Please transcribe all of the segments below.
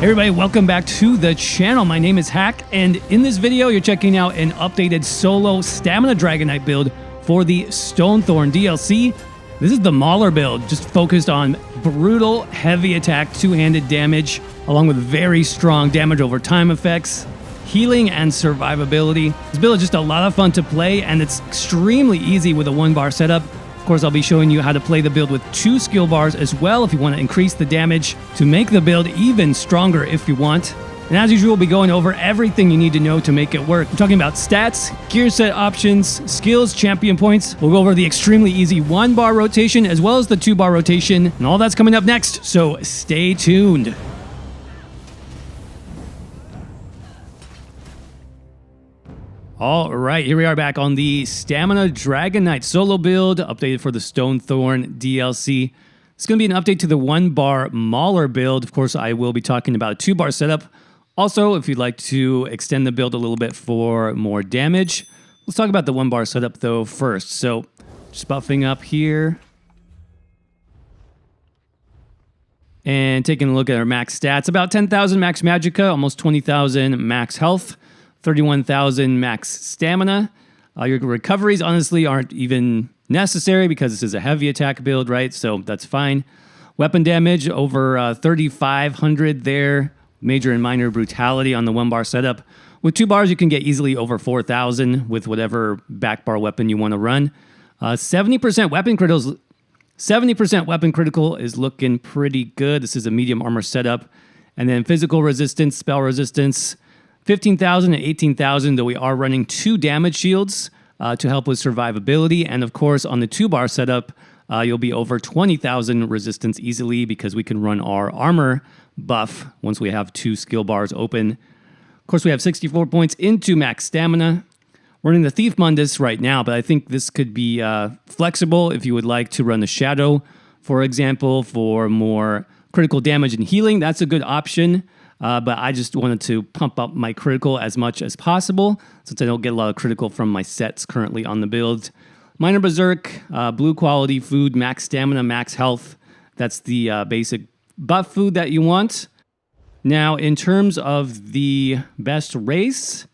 Hey everybody, welcome back to the channel. My name is Hack, and in this video, you're checking out an updated solo stamina Dragonknight build for the Stonethorn DLC. This is the MAULER build, just focused on brutal, heavy attack, two-handed damage, along with very strong damage over time effects, healing, and survivability. This build is just a lot of fun to play, and it's extremely easy with a one-bar setup. Of course, I'll be showing you how to play the build with 2 skill bars as well if you want to increase the damage to make the build even stronger if you want. And as usual, we'll be going over everything you need to know to make it work. We're talking about stats, gear set options, skills, champion points. We'll go over the extremely easy 1-bar rotation as well as the 2-bar rotation, and all that's coming up next, so stay tuned. All right, here we are back on the Stamina Dragonknight solo build, updated for the Stonethorn DLC. It's going to be an update to the 1-bar MAULER build. Of course, I will be talking about a 2-bar setup. Also, if you'd like to extend the build a little bit for more damage, let's talk about the 1-bar setup though first. So, just buffing up here. And taking a look at our max stats. About 10,000 max magicka, almost 20,000 max health. 31,000 max stamina. Your recoveries honestly aren't even necessary because this is a heavy attack build, right? So that's fine. Weapon damage over 3,500 there. Major and minor brutality on the 1-bar setup. With 2 bars, you can get easily over 4,000 with whatever back bar weapon you want to run. 70% weapon criticals. 70% weapon critical is looking pretty good. This is a medium armor setup. And then physical resistance, spell resistance, 15,000 and 18,000, though we are running 2 damage shields to help with survivability. And of course, on the 2-bar setup, you'll be over 20,000 resistance easily because we can run our armor buff once we have 2 skill bars open. Of course, we have 64 points into max stamina. We're running the Thief Mundus right now, but I think this could be flexible if you would like to run the Shadow, for example, for more critical damage and healing. That's a good option. But I just wanted to pump up my critical as much as possible since I don't get a lot of critical from my sets currently on the build. Minor Berserk, blue quality food, max stamina, max health. That's the basic buff food that you want. Now, in terms of the best race,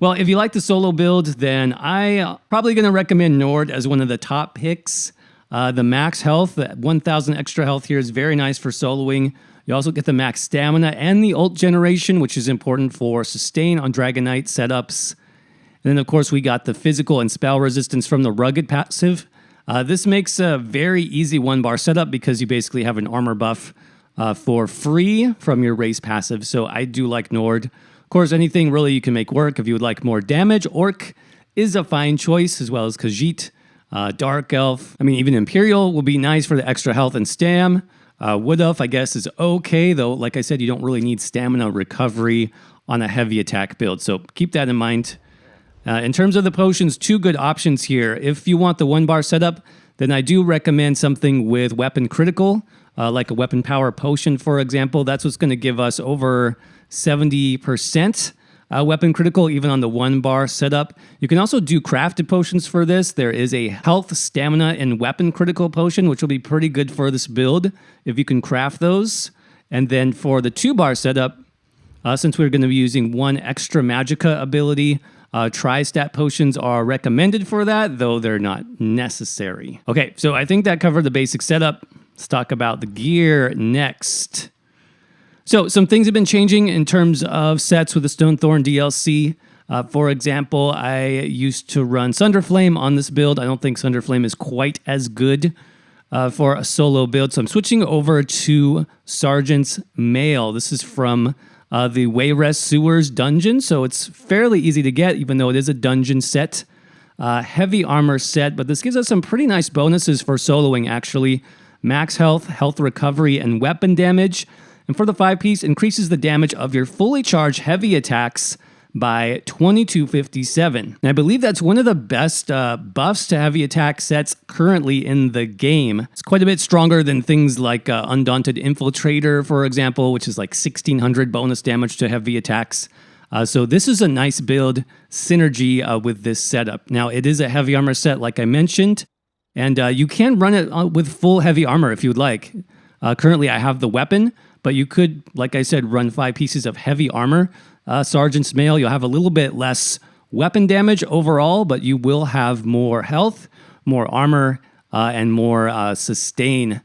well, if you like the solo build, then I'm probably going to recommend Nord as one of the top picks. The max health, 1,000 extra health here is very nice for soloing. You also get the max stamina and the ult generation, which is important for sustain on Dragonknight setups. And then, of course, we got the physical and spell resistance from the rugged passive. This makes a very easy 1-bar setup because you basically have an armor buff for free from your race passive. So I do like Nord. Of course, anything really you can make work. If you would like more damage, Orc is a fine choice, as well as Khajiit, Dark Elf. I mean, even Imperial will be nice for the extra health and stam. Wood Elf, I guess, is okay, though, like I said, you don't really need stamina recovery on a heavy attack build, so keep that in mind. In terms of the potions, 2 good options here. If you want the 1-bar setup, then I do recommend something with weapon critical, like a weapon power potion, for example. That's what's going to give us over 70% weapon critical, even on the 1-bar setup. You can also do crafted potions for this. There is a health, stamina, and weapon critical potion, which will be pretty good for this build if you can craft those. And then for the 2-bar setup, since we're going to be using 1 extra magicka ability, tri-stat potions are recommended for that, though they're not necessary. Okay, so I think that covered the basic setup. Let's talk about the gear next. So some things have been changing in terms of sets with the Stonethorn DLC. For example, I used to run Sunderflame on this build. I don't think Sunderflame is quite as good for a solo build, so I'm switching over to Sergeant's Mail. This is from the WhyAreLess Sewers dungeon, so it's fairly easy to get, even though it is a dungeon set. Heavy armor set, but this gives us some pretty nice bonuses for soloing, actually. Max health, health recovery, and weapon damage. And for the 5-piece, increases the damage of your fully charged heavy attacks by 2257. And I believe that's one of the best buffs to heavy attack sets currently in the game. It's quite a bit stronger than things like Undaunted Infiltrator, for example, which is like 1600 bonus damage to heavy attacks. So this is a nice build synergy with this setup. Now, it is a heavy armor set, like I mentioned, and you can run it with full heavy armor if you would like. Currently, I have the weapon, but you could, like I said, run 5 pieces of heavy armor. Sergeant's Mail, you'll have a little bit less weapon damage overall, but you will have more health, more armor, and more sustain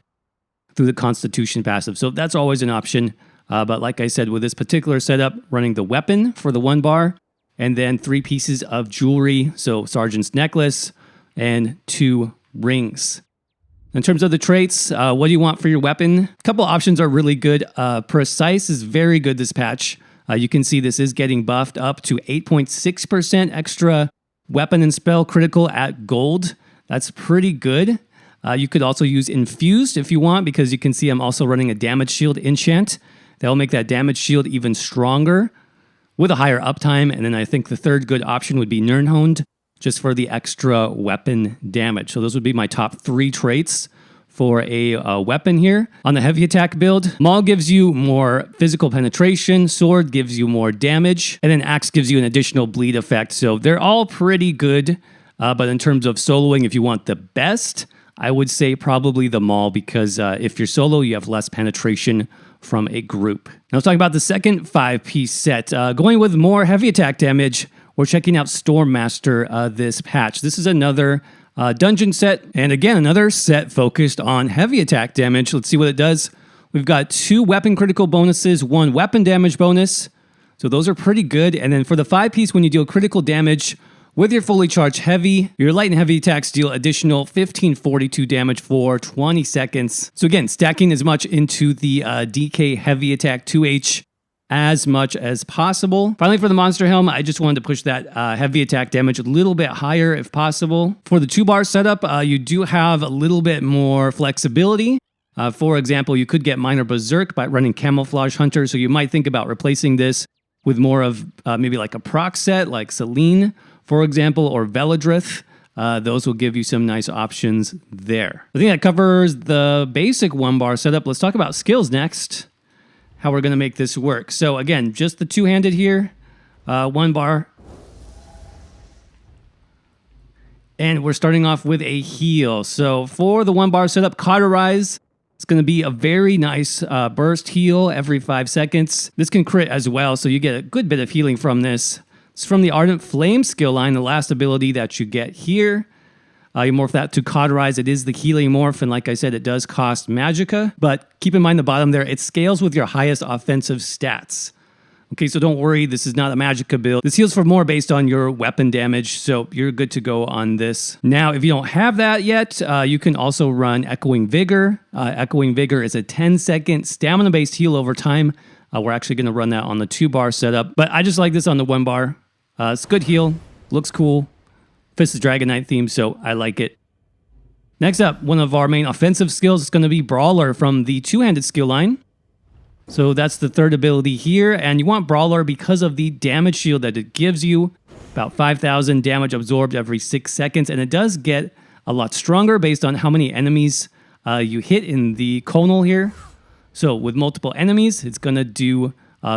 through the Constitution passive. So that's always an option. But like I said, with this particular setup, running the weapon for the 1 bar, and then 3 pieces of jewelry, so Sergeant's Necklace, and 2 rings. In terms of the traits, what do you want for your weapon? A couple options are really good. Precise is very good this patch. You can see this is getting buffed up to 8.6% extra weapon and spell critical at gold. That's pretty good. You could also use Infused if you want, because you can see I'm also running a damage shield enchant. That'll make that damage shield even stronger with a higher uptime. And then I think the third good option would be Nirnhoned, just for the extra weapon damage. So those would be my top 3 traits for a weapon here. On the heavy attack build, Maul gives you more physical penetration, Sword gives you more damage, and then Axe gives you an additional bleed effect. So they're all pretty good, but in terms of soloing, if you want the best, I would say probably the Maul, because if you're solo, you have less penetration from a group. Now let's talk about the second 5-piece set. Going with more heavy attack damage, we're checking out Stormmaster this patch. This is another dungeon set, and again, another set focused on heavy attack damage. Let's see what it does. We've got 2 weapon critical bonuses, 1 weapon damage bonus. So those are pretty good. And then for the 5-piece, when you deal critical damage with your fully charged heavy, your light and heavy attacks deal additional 1542 damage for 20 seconds. So again, stacking as much into the DK heavy attack 2H as much as possible. Finally, for the monster helm, I just wanted to push that heavy attack damage a little bit higher if possible. For the 2-bar setup, you do have a little bit more flexibility. For example, you could get Minor Berserk by running Camouflage Hunter, so you might think about replacing this with more of maybe like a proc set, like Selene, for example, or Veladrith. Those will give you some nice options there. I think that covers the basic 1-bar setup. Let's talk about skills next. How we're going to make this work. So again, just the 2-handed here, 1 bar. And we're starting off with a heal. So for the 1-bar setup, Cauterize, it's going to be a very nice burst heal every 5 seconds. This can crit as well, so you get a good bit of healing from this. It's from the Ardent Flame skill line, the last ability that you get here. You morph that to Cauterize. It is the healing morph, and like I said, it does cost Magicka. But keep in mind the bottom there, it scales with your highest offensive stats. Okay, so don't worry, this is not a Magicka build. This heals for more based on your weapon damage, so you're good to go on this. Now, if you don't have that yet, you can also run Echoing Vigor. Echoing Vigor is a 10-second stamina-based heal over time. We're actually going to run that on the 2-bar setup, but I just like this on the 1-bar. It's a good heal, looks cool. Fits the Dragonknight theme, so I like it. Next up, one of our main offensive skills is going to be Brawler from the 2-handed skill line. So that's the third ability here, and you want Brawler because of the damage shield that it gives you. About 5,000 damage absorbed every 6 seconds, and it does get a lot stronger based on how many enemies you hit in the conal here. So with multiple enemies, it's going to do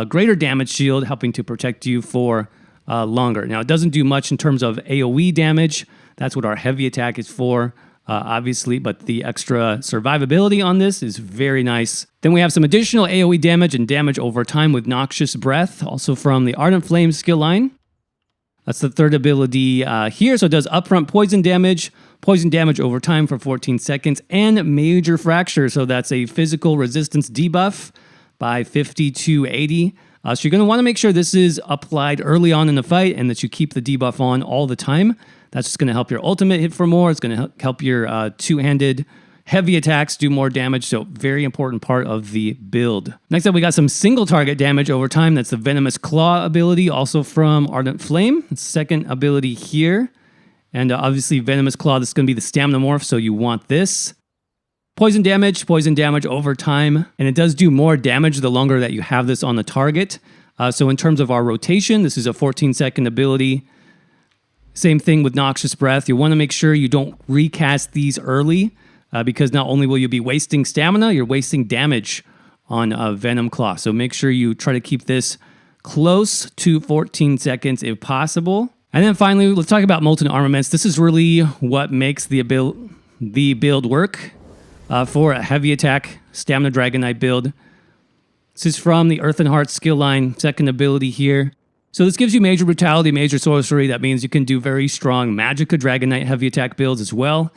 greater damage shield, helping to protect you for longer. Now, it doesn't do much in terms of AoE damage. That's what our heavy attack is for, obviously, but the extra survivability on this is very nice. Then we have some additional AoE damage and damage over time with Noxious Breath, also from the Ardent Flame skill line. That's the third ability here, so it does upfront poison damage over time for 14 seconds, and Major Fracture, so that's a physical resistance debuff by 50 to 80. So you're going to want to make sure this is applied early on in the fight and that you keep the debuff on all the time. That's just going to help your ultimate hit for more. It's going to help your 2-handed heavy attacks do more damage, so very important part of the build. Next up, we got some single target damage over time. That's the Venomous Claw ability, also from Ardent Flame. It's the second ability here. And obviously, Venomous Claw, this is going to be the stamina morph, so you want this. Poison damage over time, and it does do more damage the longer that you have this on the target. So in terms of our rotation, this is a 14-second ability. Same thing with Noxious Breath. You want to make sure you don't recast these early, because not only will you be wasting stamina, you're wasting damage on Venom Claw. So make sure you try to keep this close to 14 seconds if possible. And then finally, let's talk about Molten Armaments. This is really what makes the build work. For a heavy attack Stamina Dragonknight build. This is from the Earth and Heart skill line, second ability here. So this gives you major brutality, major sorcery. That means you can do very strong Magicka Dragonknight heavy attack builds as well,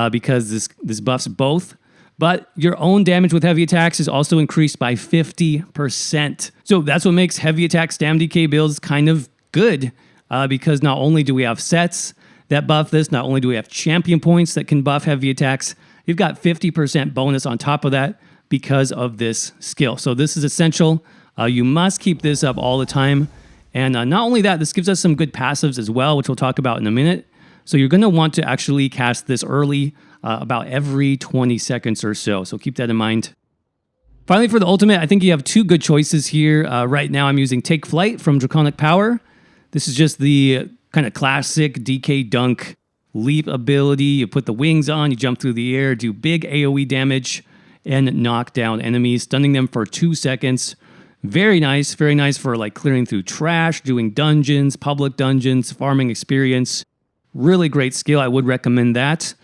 because this buffs both. But your own damage with heavy attacks is also increased by 50%. So that's what makes heavy attack stam DK builds kind of good, because not only do we have sets that buff this, not only do we have champion points that can buff heavy attacks, you've got 50% bonus on top of that because of this skill. So this is essential. You must keep this up all the time. And not only that, this gives us some good passives as well, which we'll talk about in a minute. So you're going to want to actually cast this early, about every 20 seconds or so. So keep that in mind. Finally, for the ultimate, I think you have two good choices here. Right now, I'm using Take Flight from Draconic Power. This is just the kind of classic DK dunk leap ability. You put the wings on, you jump through the air, do big AoE damage, and knock down enemies, stunning them for 2 seconds. Very nice for like clearing through trash, doing dungeons, public dungeons, farming experience. Really great skill. I would recommend that.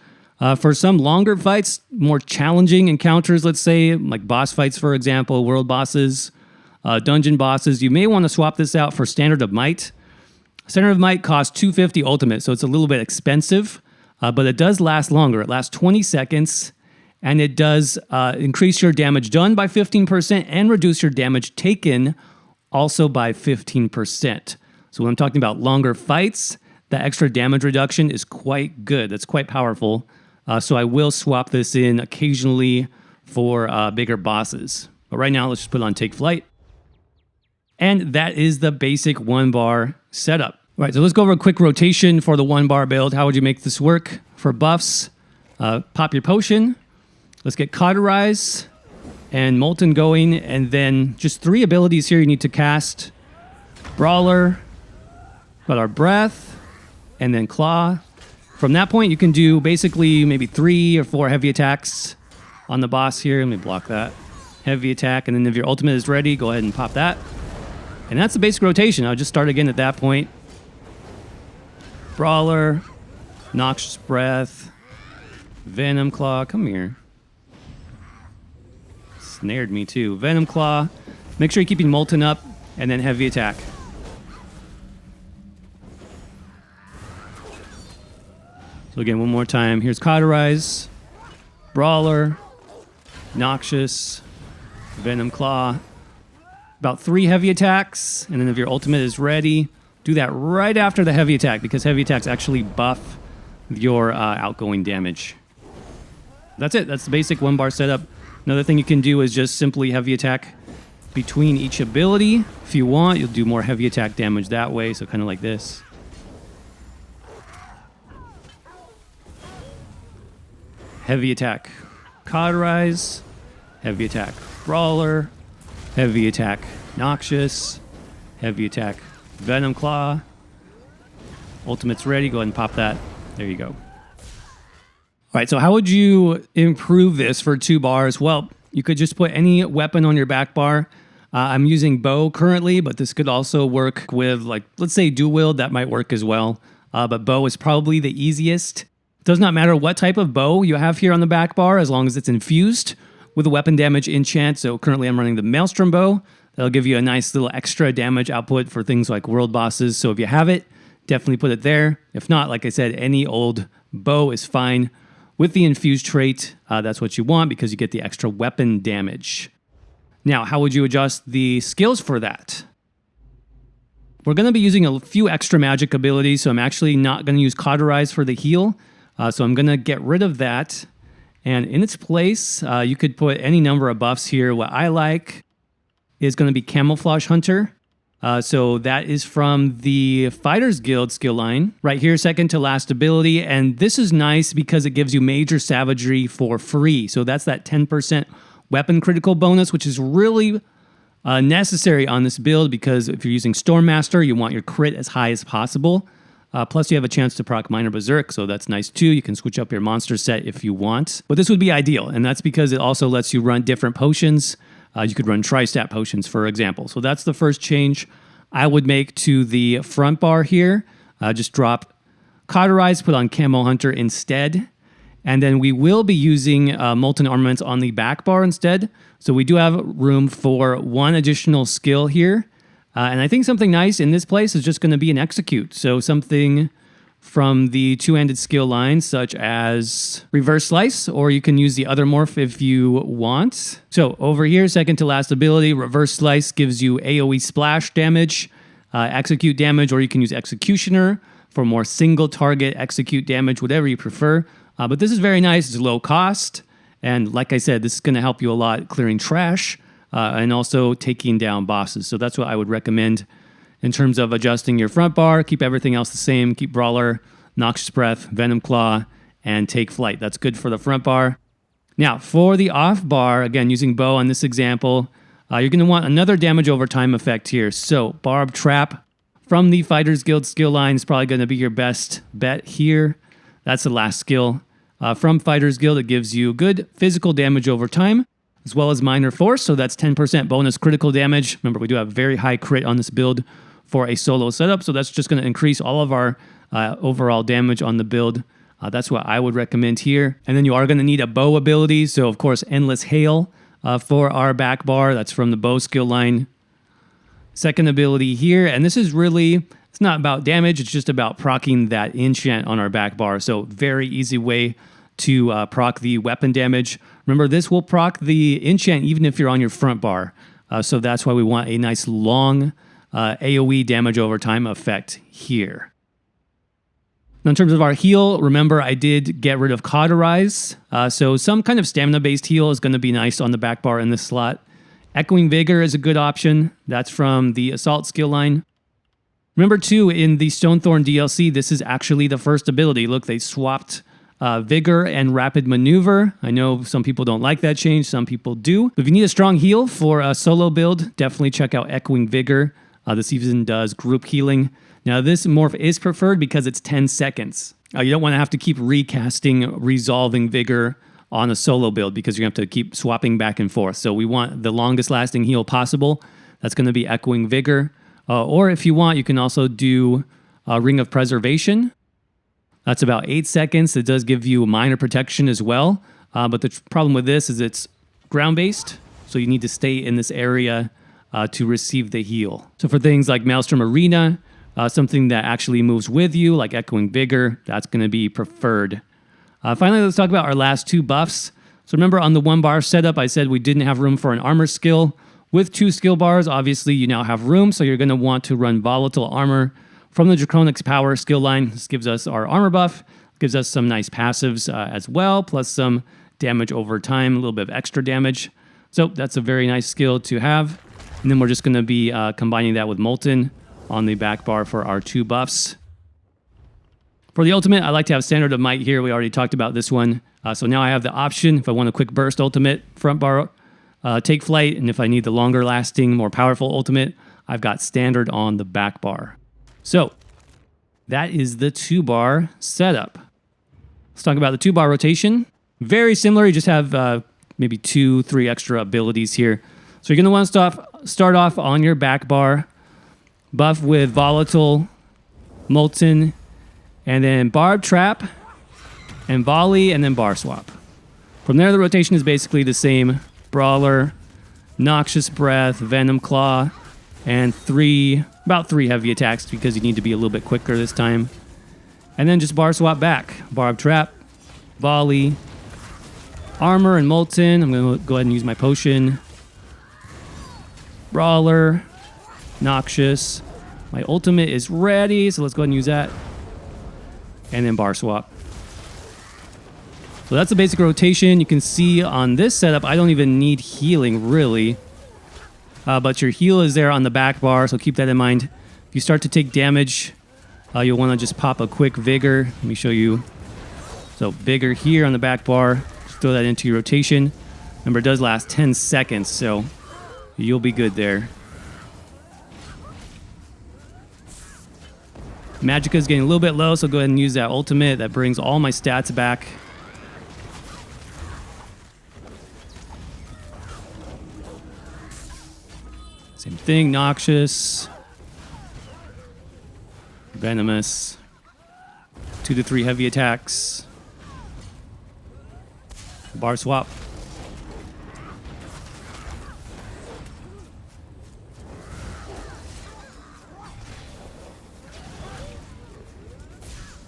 For some longer fights, more challenging encounters, let's say, like boss fights, for example, world bosses, dungeon bosses, you may want to swap this out for Standard of Might. Standard of Might costs 250 ultimate, so it's a little bit expensive, but it does last longer. It lasts 20 seconds. And it does increase your damage done by 15% and reduce your damage taken also by 15%. So when I'm talking about longer fights, that extra damage reduction is quite good. That's quite powerful. So I will swap this in occasionally for bigger bosses. But right now, let's just put on Take Flight. And that is the basic 1-bar setup. All right, so let's go over a quick rotation for the 1-bar build. How would you make this work? For buffs, pop your potion. Let's get Cauterize and Molten going, and then just 3 abilities here you need to cast. Brawler, got our Breath, and then Claw. From that point, you can do basically maybe 3 or 4 heavy attacks on the boss here. Let me block that. Heavy attack, and then if your ultimate is ready, go ahead and pop that. And that's the basic rotation. I'll just start again at that point. Brawler, Noxious Breath, Venom Claw, come here. Snared me too. Venom Claw. Make sure you're keeping Molten up, and then heavy attack. So again, one more time. Here's Cauterize, Brawler, Noxious, Venom Claw. About 3 heavy attacks, and then if your ultimate is ready, do that right after the heavy attack, because heavy attacks actually buff your outgoing damage. That's it. That's the basic 1-bar setup. Another thing you can do is just simply heavy attack between each ability. If you want, you'll do more heavy attack damage that way, so kind of like this. Heavy attack Cauterize, heavy attack Brawler, heavy attack Noxious, heavy attack Venom Claw. Ultimate's ready, go ahead and pop that. There you go. All right, so how would you improve this for 2 bars? Well, you could just put any weapon on your back bar. I'm using bow currently, but this could also work with, like, let's say dual wield. That might work as well. But bow is probably the easiest. It does not matter what type of bow you have here on the back bar, as long as it's infused with a weapon damage enchant. So currently I'm running the Maelstrom bow. That'll give you a nice little extra damage output for things like world bosses. So if you have it, definitely put it there. If not, like I said, any old bow is fine. With the infused trait, that's what you want because you get the extra weapon damage. Now, how would you adjust the skills for that? We're going to be using a few extra magic abilities, so I'm actually not going to use Cauterize for the heal. So I'm going to get rid of that. And in its place, you could put any number of buffs here. What I like is going to be Camouflage Hunter. So that is from the Fighters Guild skill line. Right here, second to last ability. And this is nice because it gives you Major Savagery for free. So that's that 10% weapon critical bonus, which is really necessary on this build because if you're using Stormmaster, you want your crit as high as possible. Plus, you have a chance to proc Minor Berserk, so that's nice too. You can switch up your monster set if you want. But this would be ideal, and that's because it also lets you run different potions. You could run tri-stat potions, for example. So that's the first change I would make to the front bar here. Just drop Cauterize, put on Camo Hunter instead. And then we will be using Molten Armaments on the back bar instead. So we do have room for one additional skill here. And I think something nice in this place is just going to be an Execute. So something from the two-handed skill line, such as Reverse Slice, or you can use the other morph if you want. So over here, second to last ability, Reverse Slice gives you AoE splash damage, Execute damage, or you can use Executioner for more single target Execute damage, whatever you prefer. But this is very nice. It's low cost. And like I said, this is going to help you a lot clearing trash and also taking down bosses. So that's what I would recommend in terms of adjusting your front bar. Keep everything else the same. Keep Brawler, Noxious Breath, Venom Claw, and Take Flight. That's good for the front bar. Now, for the off bar, again, using Bow on this example, you're going to want another damage over time effect here. So Barb Trap from the Fighters Guild skill line is probably going to be your best bet here. That's the last skill. From Fighters Guild, it gives you good physical damage over time, as well as minor force. So that's 10% bonus critical damage. Remember, we do have very high crit on this build for a solo setup. So that's just going to increase all of our overall damage on the build. That's what I would recommend here. And then you are going to need a bow ability. So of course, Endless Hail for our back bar. That's from the bow skill line. Second ability here. And this is really, it's not about damage. It's just about proccing that enchant on our back bar. So very easy way to proc the weapon damage. Remember, this will proc the enchant even if you're on your front bar. So that's why we want a nice long AoE damage over time effect here. Now, in terms of our heal, remember I did get rid of Cauterize. So some kind of stamina-based heal is going to be nice on the back bar in this slot. Echoing Vigor is a good option. That's from the Assault skill line. Remember, too, in the Stonethorn DLC, this is actually the first ability. Look, they swapped Vigor and Rapid Maneuver. I know some people don't like that change. Some people do. If you need a strong heal for a solo build, definitely check out Echoing Vigor. This even does group healing. Now, this morph is preferred because it's 10 seconds. You don't want to have to keep recasting Resolving Vigor on a solo build because you have to keep swapping back and forth. So we want the longest lasting heal possible. That's going to be Echoing Vigor. Or if you want, you can also do Ring of Preservation. That's about 8 seconds. It does give you minor protection as well. But the problem with this is it's ground-based, so you need to stay in this area to receive the heal. So for things like Maelstrom Arena, something that actually moves with you, like Echoing Vigor, that's going to be preferred. Finally, let's talk about our last two buffs. So remember on the one bar setup, I said we didn't have room for an armor skill. With two skill bars, obviously you now have room, so you're going to want to run Volatile Armor from the Draconic's Power skill line. This gives us our armor buff, gives us some nice passives as well, plus some damage over time, a little bit of extra damage. So that's a very nice skill to have. And then we're just going to be combining that with Molten on the back bar for our two buffs. For the ultimate, I like to have Standard of Might here. We already talked about this one. So now I have the option, if I want a quick burst ultimate, front bar, Take Flight, and if I need the longer lasting, more powerful ultimate, I've got Standard on the back bar. So that is the 2-bar setup. Let's talk about the 2-bar rotation. Very similar, you just have maybe 2-3 extra abilities here. So you're going to want to start off on your back bar, buff with Volatile, Molten, and then Barb Trap, and Volley, and then Bar Swap. From there, the rotation is basically the same. Brawler, Noxious Breath, Venom Claw, and about three heavy attacks because you need to be a little bit quicker this time. And then just bar swap back. Barb Trap, Volley, Armor and Molten. I'm going to go ahead and use my potion. Brawler, Noxious. My ultimate is ready, so let's go ahead and use that. And then bar swap. So that's the basic rotation. You can see on this setup, I don't even need healing, really. But your heal is there on the back bar, so keep that in mind. If you start to take damage, you'll want to just pop a quick Vigor. Let me show you. So Vigor here on the back bar. Just throw that into your rotation. Remember, it does last 10 seconds, so you'll be good there. Magicka is getting a little bit low, so go ahead and use that ultimate. That brings all my stats back. Same thing, Noxious, Venomous, 2 to 3 heavy attacks, Bar swap.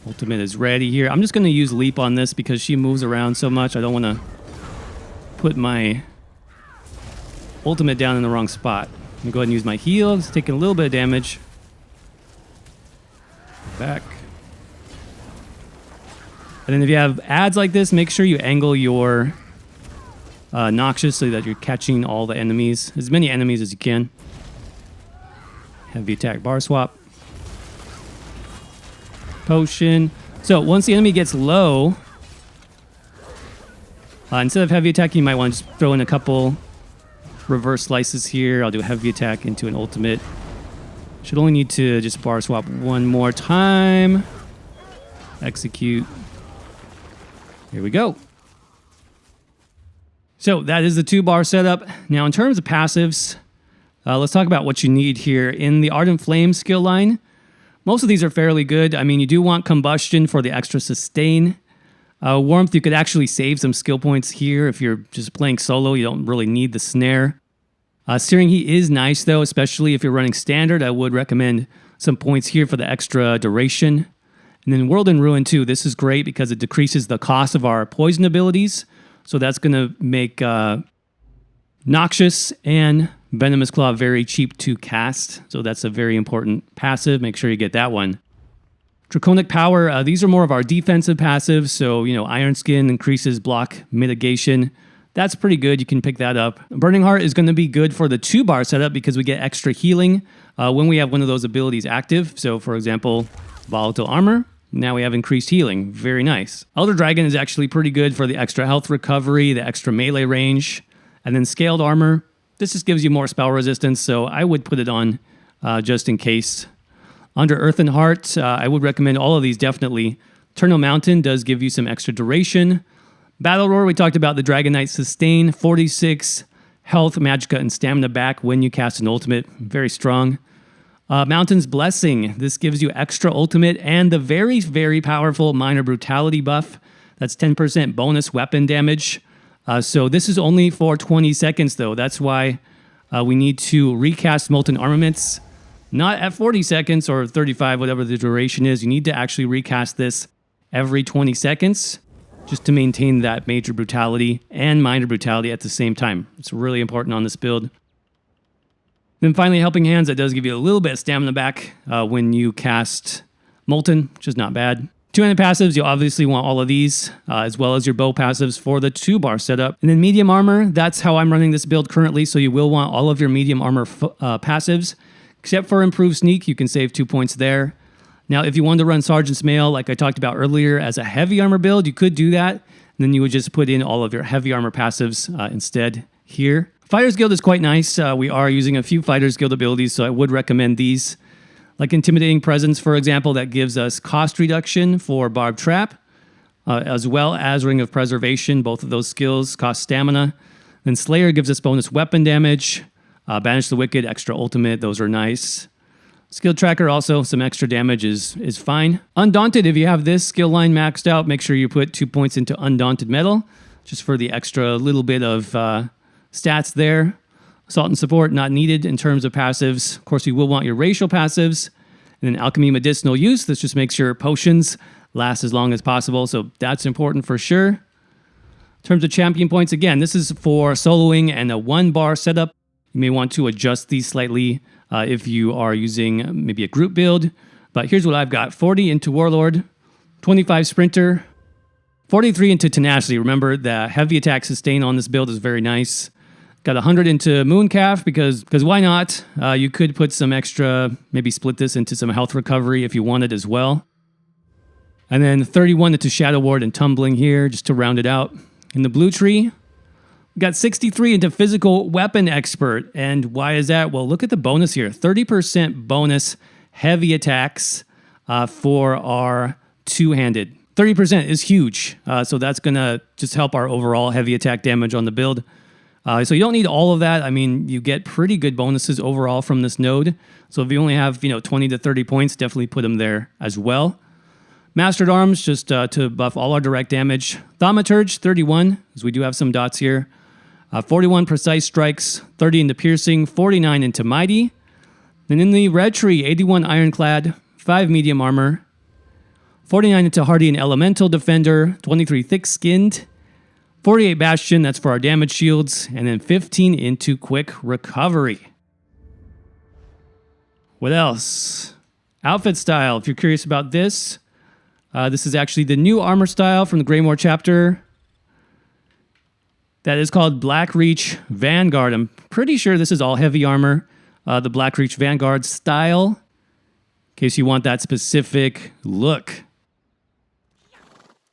Ultimate is ready here. I'm just going to use Leap on this because she moves around so much. I don't want to put my ultimate down in the wrong spot. I'm going to go ahead and use my heal. It's taking a little bit of damage. Back. And then if you have ads like this, make sure you angle your Noxious so that you're catching all the enemies. As many enemies as you can. Heavy attack bar swap. Potion. So once the enemy gets low, instead of heavy attack, you might want to just throw in a couple reverse slices here. I'll do a heavy attack into an ultimate. Should only need to just bar swap one more time. Execute. Here we go. So that is the 2-bar setup. Now in terms of passives, let's talk about what you need here. In the Ardent Flame skill line, most of these are fairly good. I mean, you do want Combustion for the extra sustain. Warmth, you could actually save some skill points here. If you're just playing solo, you don't really need the snare. Searing Heat is nice, though, especially if you're running standard. I would recommend some points here for the extra duration. And then World and Ruin, too. This is great because it decreases the cost of our poison abilities. So that's going to make Noxious and Venomous Claw very cheap to cast. So that's a very important passive. Make sure you get that one. Draconic Power, these are more of our defensive passives. So, Iron Skin increases block mitigation. That's pretty good. You can pick that up. Burning Heart is going to be good for the 2-bar setup because we get extra healing when we have one of those abilities active. So, for example, Volatile Armor. Now we have increased healing. Very nice. Elder Dragon is actually pretty good for the extra health recovery, the extra melee range. And then Scaled Armor. This just gives you more spell resistance, so I would put it on just in case. Under Earthen Heart, I would recommend all of these definitely. Eternal Mountain does give you some extra duration. Battle Roar, we talked about the Dragonknight Sustain, 46 health, magicka, and stamina back when you cast an ultimate. Very strong. Mountain's Blessing, this gives you extra ultimate and the very, very powerful Minor Brutality buff. That's 10% bonus weapon damage. So this is only for 20 seconds, though. That's why we need to recast Molten Armaments, not at 40 seconds or 35, whatever the duration is. You need to actually recast this every 20 seconds just to maintain that Major Brutality and Minor Brutality at the same time. It's really important on this build. Then finally, Helping Hands. That does give you a little bit of stamina back when you cast Molten, which is not bad. 2-handed passives, you'll obviously want all of these, as well as your bow passives for the 2-bar setup. And then medium armor, that's how I'm running this build currently, so you will want all of your medium armor passives. Except for Improved Sneak, you can save 2 points there. Now, if you wanted to run Sergeant's Mail, like I talked about earlier, as a heavy armor build, you could do that. And then you would just put in all of your heavy armor passives instead here. Fighter's Guild is quite nice. We are using a few Fighter's Guild abilities, so I would recommend these. Like Intimidating Presence, for example, that gives us cost reduction for Barbed Trap, as well as Ring of Preservation. Both of those skills cost stamina. Then Slayer gives us bonus weapon damage. Banish the Wicked, extra ultimate, those are nice. Skill Tracker also, some extra damage is fine. Undaunted, if you have this skill line maxed out, make sure you put 2 points into Undaunted Metal, just for the extra little bit of stats there. Assault and Support, not needed in terms of passives. Of course, you will want your racial passives. And then Alchemy Medicinal Use. This just makes your potions last as long as possible. So that's important for sure. In terms of champion points, again, this is for soloing and a 1-bar setup. You may want to adjust these slightly if you are using maybe a group build. But here's what I've got. 40 into Warlord, 25 Sprinter, 43 into Tenacity. Remember, the heavy attack sustain on this build is very nice. Got 100 into Mooncalf because why not? You could put some extra, maybe split this into some health recovery if you wanted as well. And then 31 into Shadow Ward and Tumbling here, just to round it out. In the blue tree, we got 63 into Physical Weapon Expert. And why is that? Well, look at the bonus here. 30% bonus heavy attacks for our two-handed. 30% is huge. So that's going to just help our overall heavy attack damage on the build. So you don't need all of that. I mean, you get pretty good bonuses overall from this node. So if you only have 20 to 30 points, definitely put them there as well. Mastered Arms, just to buff all our direct damage. Thaumaturge, 31, because we do have some dots here. 41 Precise Strikes, 30 into Piercing, 49 into Mighty. Then in the Red Tree, 81 Ironclad, 5 Medium Armor, 49 into Hardy and Elemental Defender, 23 Thick-Skinned, 48 Bastion, that's for our damage shields, and then 15 into Quick Recovery. What else? Outfit style, if you're curious about this, this is actually the new armor style from the Greymoor chapter. That is called Black Reach Vanguard. I'm pretty sure this is all heavy armor, the Black Reach Vanguard style, in case you want that specific look.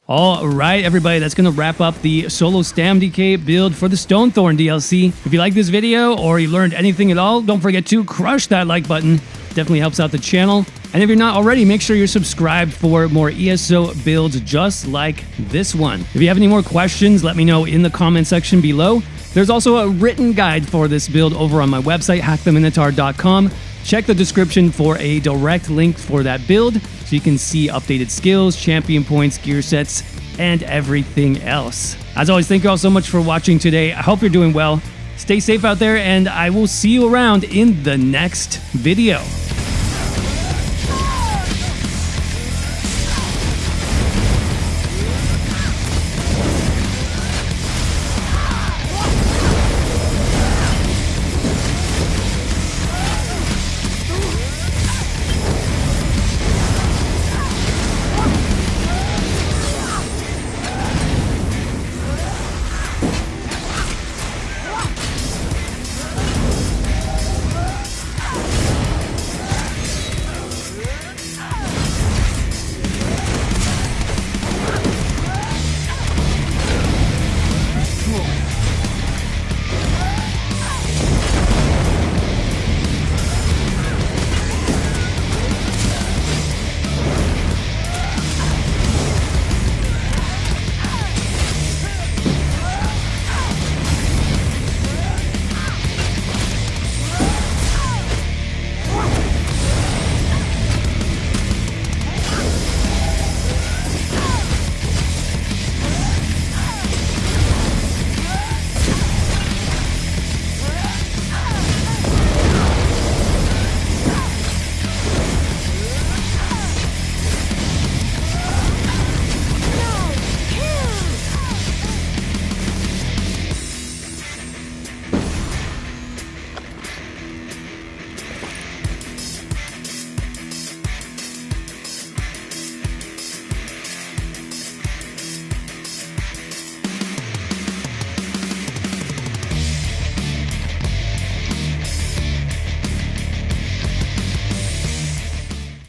All right, everybody, that's going to wrap up the solo Stam DK build for the Stonethorn DLC. If you like this video or you learned anything at all, don't forget to crush that like button. Definitely helps out the channel. And if you're not already, make sure you're subscribed for more ESO builds just like this one. If you have any more questions, let me know in the comment section below. There's also a written guide for this build over on my website, hacktheminotaur.com. Check the description for a direct link for that build so you can see updated skills, champion points, gear sets, and everything else. As always, thank you all so much for watching today. I hope you're doing well. Stay safe out there, and I will see you around in the next video.